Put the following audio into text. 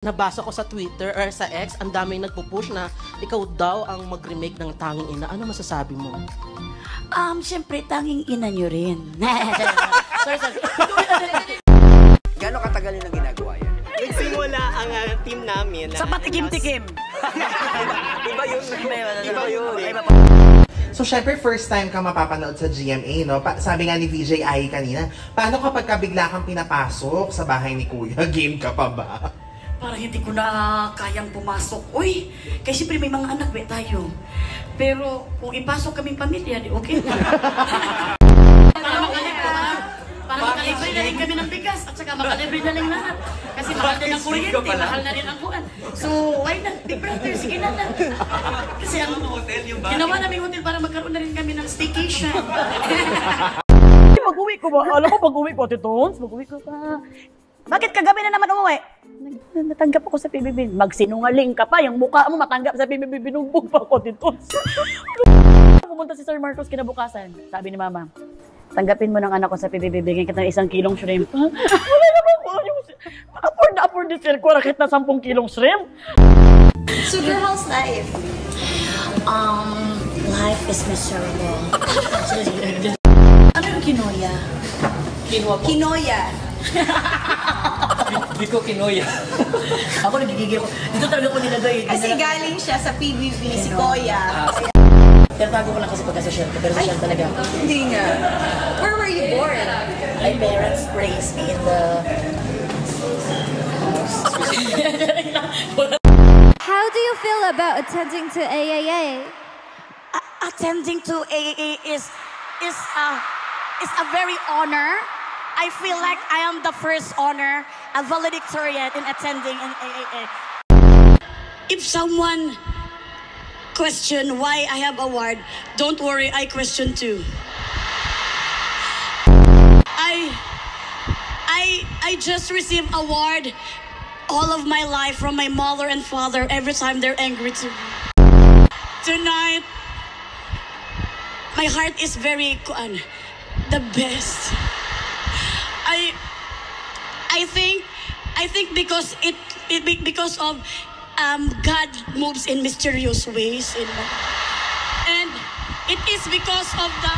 Nabasa ko sa Twitter or sa X, ang daming nagpo-push na ikaw daw ang mag-remake ng Tanging Ina. Ano masasabi mo? Siyempre, Tanging Ina nyo rin. sorry. Gano'ng katagal yun ang ginagawa yan? Nagsimula ang team namin. Sa patikim-tikim. Iba yun. Iba yun. So, syempre, first time ka mapapanood sa GMA, no? Sabi nga ni VJ Ai kanina, paano kapag bigla kang pinapasok sa bahay ni Kuya? Game ka pa ba? Parang hindi ko na kayang pumasok. Uy, kasi siyempre may mga anak ba tayo. Pero kung ipasok kaming pamilya, di okay na. Para makalibre na rin kami ng bigas at saka makalibre na rin lahat. Kasi mahal din ang kuryente, mahal na rin ang kuwan. So, why not? Big brother, sige na lang. Kasi ang ginawa namin hotel para magkaroon na rin kami ng staycation. Mag-uwi ko ba? Alam mo, mag-uwi ko, Titons. Mag-uwi ko pa. Bakit kagabi na naman umuwi? Natanggap ako sa PBB. Magsinungaling ka pa. Yung mukha mo matanggap sa PBB. Binugbog pa ako, Titons. Pumunta si Sir Marcos kinabukasan. Sabi ni Mama, tanggapin mo ng anak ko sa PBB. Bigyan kita ng 1 kilong shrimp. Wala naman ko. Afford ni Sir ko. Rakit na 10 kilong shrimp. So, girl, how's life? Life is miserable. Ano yung kinoya? Kinoya. Hindi ko kinoya. Ako nagigigil ko. Dito talaga ko nilagay. Kasi galing siya sa PBB, si Koya. Tinatago ko lang kasi pagka-social ko, pero social talaga. Hindi nga. Where were you born? My parents raised me in the... How do you feel about attending to AAA? Attending to AAA is a very honor. I feel like I am the first honor, a valedictorian in attending in AAA. If someone question why I have award, don't worry, I question too. I just received award all of my life from my mother and father every time they're angry to me. Tonight, my heart is very the best. I think because because of God moves in mysterious ways and it is because of the